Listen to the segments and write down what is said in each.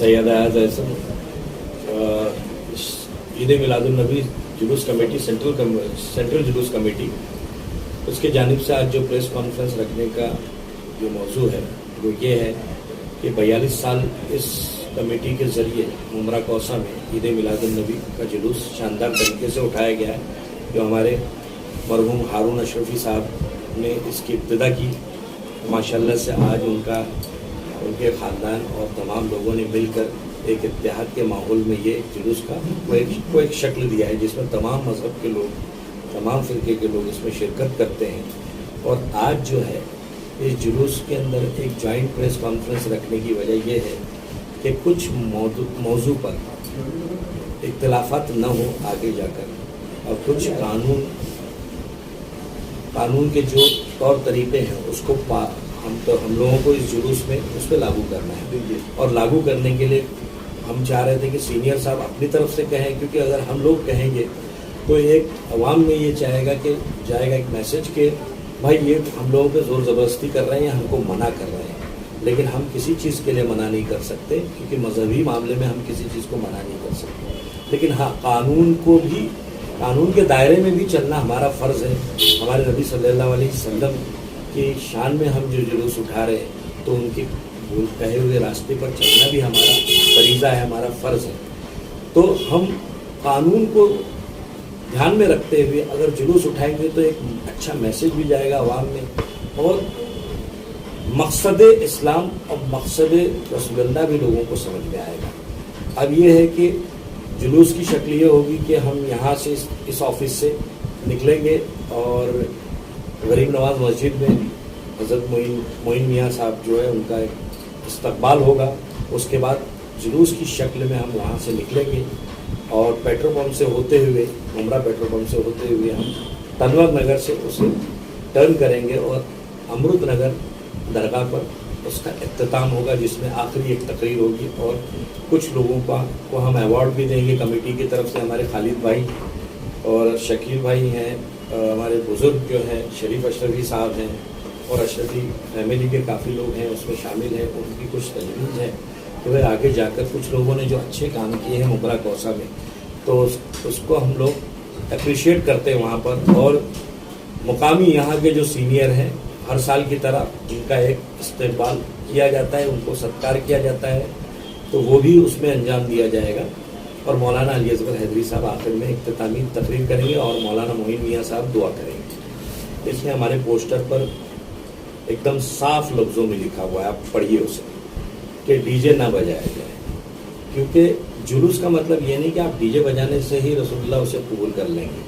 सैयद अयाज एहसन, ईद मिलादुन्नबी जुलूस committee central जुलूस committee, उसके जानिब से आज जो प्रेस कॉन्फ्रेंस रखने का जो मौजू है वो ये है कि 42 साल इस कमेटी के ज़रिए उमरा कौसा में ईद मिलादुन्नबी का जुलूस शानदार तरीके से उठाया गया है। जो हमारे मरहूम हारून अशरफी साहब ने इसकी इब्तिदा की, माशाल्लाह से आज उनके ख़ानदान और तमाम लोगों ने मिलकर एक इत्तेहाद के माहौल में ये जुलूस का को एक शक्ल दिया है, जिसमें तमाम मज़हब के लोग, तमाम फ़िरके के लोग इसमें शिरकत करते हैं। और आज जो है इस जुलूस के अंदर एक जॉइंट प्रेस कॉन्फ्रेंस रखने की वजह यह है कि कुछ मौजू पर इख्तिलाफात न हो आगे जाकर, और कुछ कानून के जो तौर तरीक़े हैं उसको हम लोगों को इस जुलूस में उस पर लागू करना है। और लागू करने के लिए हम चाह रहे थे कि सीनियर साहब अपनी तरफ से कहें, क्योंकि अगर हम लोग कहेंगे तो एक अवाम में ये जाएगा एक मैसेज कि भाई ये हम लोगों पे ज़ोर ज़बरदस्ती कर रहे हैं या हमको मना कर रहे हैं। लेकिन हम किसी चीज़ के लिए मना नहीं कर सकते, क्योंकि मजहबी मामले में हम किसी चीज़ को मना नहीं कर सकते। लेकिन हाँ, कानून के दायरे में भी चलना हमारा फ़र्ज़ है। हमारे नबी सल्लल्लाहु अलैहि वसल्लम की शान में हम जो जुलूस उठा रहे हैं, तो उनके कहे हुए रास्ते पर चलना भी हमारा फरीज़ा है, हमारा फ़र्ज़ है। तो हम कानून को ध्यान में रखते हुए अगर जुलूस उठाएंगे तो एक अच्छा मैसेज भी जाएगा आवाम में, और मकसद इस्लाम और मकसद रसूलुल्लाह भी लोगों को समझ में आएगा। अब ये है कि जुलूस की शक्ल ये होगी कि हम यहाँ से इस ऑफिस से निकलेंगे और गरीब नवाज मस्जिद में हज़रत मोइन मियाँ साहब जो है उनका एक इस्तकबाल होगा। उसके बाद जुलूस की शक्ल में हम वहाँ से निकलेंगे और पेट्रोल पंप से होते हुए, उमरा पेट्रोल पंप से होते हुए हम तनवर नगर से उसे टर्न करेंगे और अमरुद नगर दरगाह पर उसका इख्तिताम होगा, जिसमें आखिरी एक तकरीर होगी। और कुछ लोगों को हम अवार्ड भी देंगे कमेटी की तरफ से। हमारे खालिद भाई और शकील भाई हैं, हमारे बुज़ुर्ग जो हैं शरीफ अशरफी साहब हैं, और अशरफी फैमिली के काफ़ी लोग हैं उसमें शामिल हैं। उनकी कुछ तजवीज़ है तो वह आगे जाकर कुछ लोगों ने जो अच्छे काम किए हैं उमरा कौसा में, तो उसको हम लोग अप्रिशिएट करते हैं वहाँ पर। और मुकामी यहाँ के जो सीनियर हैं, हर साल की तरह उनका एक इस्तकबाल किया जाता है, उनको सत्कार किया जाता है, तो वो भी उसमें अंजाम दिया जाएगा। और मौलाना अली असगर हैदरी साहब आखिर में इख्तितामी तकरीर करेंगे और मौलाना मोइन मियाँ साहब दुआ करेंगे। इसलिए हमारे पोस्टर पर एकदम साफ लफ्ज़ों में लिखा हुआ है, आप पढ़िए उसे, कि डीजे ना बजाया जाए। क्योंकि जुलूस का मतलब ये नहीं कि आप डीजे बजाने से ही रसूलुल्लाह उसे कबूल कर लेंगे।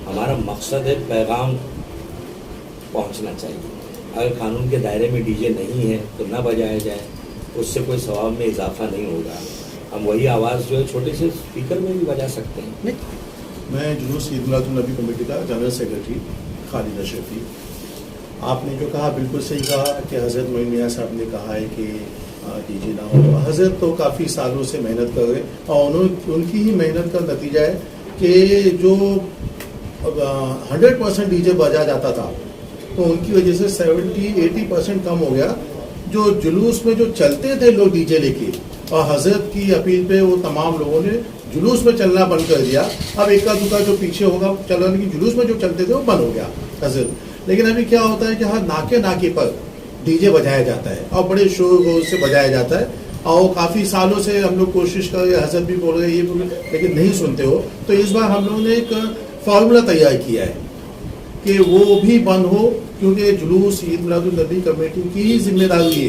हमारा मकसद है पैगाम पहुँचना चाहिए। अगर कानून के दायरे में डीजे नहीं है तो ना बजाया जाए, उससे कोई सवाब में इजाफा नहीं होगा। हम वही आवाज़ जो है छोटे से स्पीकर में भी बजा सकते हैं। मैं जुलूस ईद मिलादुन्नबी कमेटी का जनरल सेक्रेटरी खालिद अशरफी। आपने जो कहा बिल्कुल सही कहा कि हज़रत मोइन मियाँ साहब ने कहा है कि डीजे ना हो। हज़रत तो काफ़ी सालों से मेहनत कर रहे, और उनकी ही मेहनत का नतीजा है कि जो 100% डीजे बजा जाता था, तो उनकी वजह से 70-80% कम हो गया। जो जुलूस में जो चलते थे लोग डीजे लेके, और हज़रत की अपील पे वो तमाम लोगों ने जुलूस में चलना बंद कर दिया। अब इक्का दुक्का जो पीछे होगा चलने की, जुलूस में जो चलते थे वो बंद हो गया हज़रत। लेकिन अभी क्या होता है कि हाँ, नाके पर डीजे बजाया जाता है और बड़े शोर शोर से बजाया जाता है। और काफ़ी सालों से हम लोग कोशिश कर रहे, हज़रत भी बोल रहे, ये बोल रहे, लेकिन नहीं सुनते हो। तो इस बार हम लोगों ने एक फार्मूला तैयार किया है कि वो भी बंद हो, क्योंकि जुलूस ईद मिलादुन्नबी कमेटी की ही जिम्मेदारी है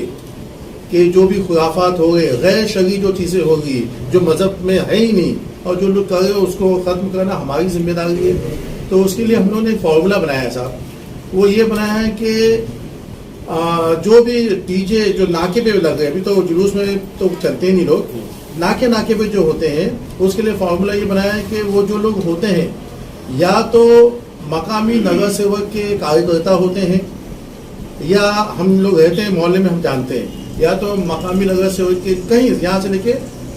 कि जो भी खुराफात हो गए, गैर शरई जो चीज़ें हो गई, जो मज़हब में है ही नहीं और जो लोग कर रहे हो, उसको ख़त्म करना हमारी जिम्मेदारी है। तो उसके लिए हम लोगों ने एक फार्मूला बनाया है साहब। वो ये बनाया है कि जो भी डीजे जो नाके पे लग गए, अभी तो जुलूस में तो चलते ही नहीं लोग, नाके पे जो होते हैं, उसके लिए फार्मूला ये बनाया है कि वो जो लोग होते हैं, या तो मकामी नगर सेवक के कार्यकर्ता होते हैं, या हम लोग रहते हैं मोहल्ले में हम जानते हैं, या तो मकामी नगर सेवक के कहीं यहाँ से लेके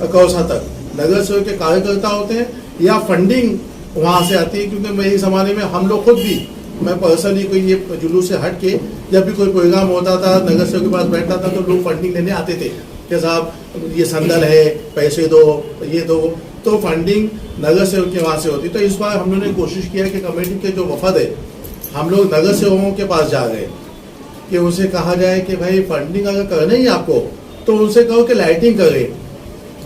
कौसा तक नगर सेवक के कार्यकर्ता होते हैं, या फंडिंग वहाँ से आती है। क्योंकि मेरे ज़माने में हम लोग खुद भी, मैं पर्सनली कोई ये जुलूस से हट के जब भी कोई प्रोग्राम होता था, नगर सेवक के पास बैठता था, तो लोग फंडिंग लेने आते थे کہ صاحب یہ سندل ہے پیسے دو یہ دو, تو فنڈنگ نگر سیوک کے وہاں سے ہوتی. تو اس بار ہم لوگوں نے کوشش کیا کہ کمیٹی کے جو وفد ہے ہم لوگ نگر سیوکوں کے پاس جا گئے کہ ان سے کہا جائے کہ بھائی فنڈنگ اگر کرنا ہی آپ کو تو ان سے کہو کہ لائٹنگ کرے,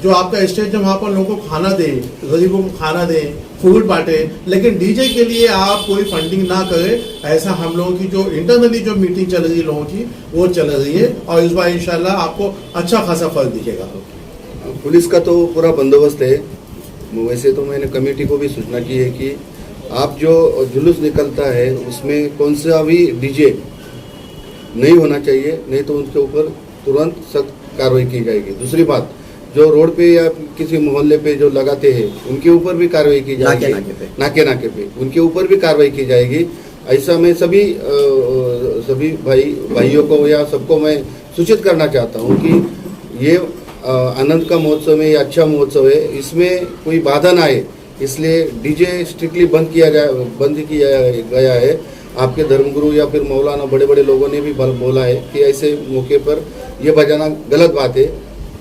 جو آپ کا اسٹیج ہے وہاں پر لوگوں کو کھانا دیں, غریبوں کو کھانا دیں, فوڈ بانٹے, لیکن ڈی جے کے لیے آپ کوئی فنڈنگ نہ کرے. ایسا ہم لوگوں کی جو انٹرنلی جو میٹنگ چل رہی ہے لوگوں کی وہ چل رہی ہے, اور اس بار انشاءاللہ آپ کو اچھا خاصا فرق دکھے گا. پولیس کا تو پورا بندوبست ہے. ویسے تو میں نے کمیٹی کو بھی سوچنا کی ہے کہ آپ جو جلوس نکلتا ہے اس میں کون سا بھی ڈی جے نہیں ہونا چاہیے, نہیں تو ان کے اوپر ترنت سخت کارروائی کی جائے گی. دوسری بات, جو روڈ پہ یا کسی محلے پہ جو لگاتے ہیں ان کے اوپر بھی کارروائی کی جائے گی. ناکے پہ ان کے اوپر بھی کارروائی کی جائے گی. ایسا میں سبھی بھائیوں کو یا سب کو میں سوچت کرنا چاہتا ہوں کہ یہ آنند کا مہوتسو ہے, یہ اچھا مہوتسو ہے, اس میں کوئی بادھا نہ آئے, اس لیے ڈی جے اسٹرکٹلی بند کیا گیا ہے. آپ کے دھرم گرو یا پھر مولانا بڑے بڑے لوگوں نے بھی بولا ہے کہ ایسے موقع پر یہ بجانا غلط بات ہے.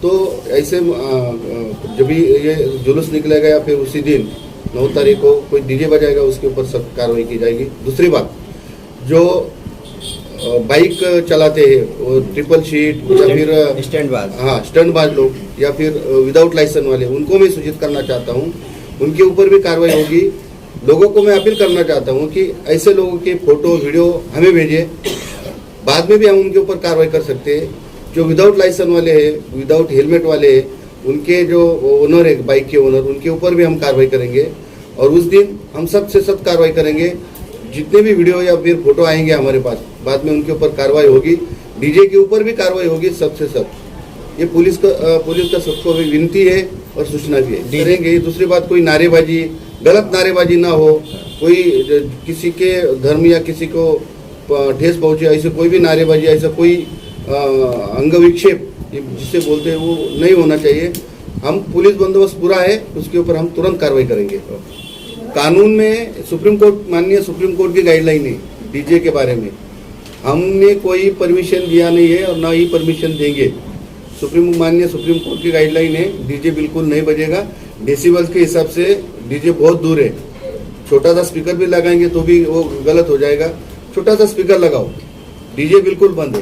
تو ایسے جب یہ جلوس نکلے گا یا پھر اسی دن 9 تاریخ کو کوئی ڈی جے بجائے گا اس کے اوپر سخت کارروائی کی جائے گی. دوسری بات, جو بائک چلاتے ہیں وہ ٹرپل شیٹ یا پھر اسٹنٹ باز لوگ یا پھر وداؤٹ لائسنس والے, ان کو میں سوچت کرنا چاہتا ہوں, ان کے اوپر بھی کارروائی ہوگی. لوگوں کو میں اپیل کرنا چاہتا ہوں کہ ایسے لوگوں کے فوٹو ویڈیو ہمیں بھیجیں, بعد میں بھی ہم ان کے اوپر کارروائی کر سکتے ہیں. جو وداؤٹ لائسنس والے ہیں, وداؤٹ ہیلمٹ والے ہیں, ان کے جو اونر ہے بائک کے اونر, ان کے اوپر بھی ہم کارروائی کریں گے. اور اس دن ہم سب سے سخت کارروائی کریں گے. جتنے بھی ویڈیو یا پھر فوٹو آئیں گے ہمارے پاس, بعد میں ان کے اوپر کارروائی ہوگی. ڈی جے کے اوپر بھی کارروائی ہوگی سب سے سخت. یہ پولیس کا سب کو بھی ونتی ہے اور سوچنا بھی ہے, کریں گے. دوسری بات, کوئی نعرے بازی, غلط نعرے بازی نہ ہو, کوئی کسی کے دھرم یا کسی کو ٹھیس پہنچے ایسے کوئی بھی نعرے بازی, ایسا کوئی انگ وکشیپ جسے بولتے ہیں وہ نہیں ہونا چاہیے. ہم پولیس بندوبست پورا ہے, اس کے اوپر ہم ترنت کارروائی کریں گے. قانون میں ماننیہ سپریم کورٹ کی گائیڈ لائن ہے ڈی جے کے بارے میں, ہم نے کوئی پرمیشن دیا نہیں ہے اور نہ ہی پرمیشن دیں گے. ماننیہ سپریم کورٹ کی گائیڈ لائن ہے, ڈی جے بالکل نہیں بجے گا. ڈیسیبلز کے حساب سے ڈی جے بہت دور ہے. چھوٹا سا اسپیکر بھی لگائیں گے تو بھی وہ غلط ہو جائے گا. چھوٹا سا اسپیکر لگاؤ, ڈی جے بالکل بند ہے.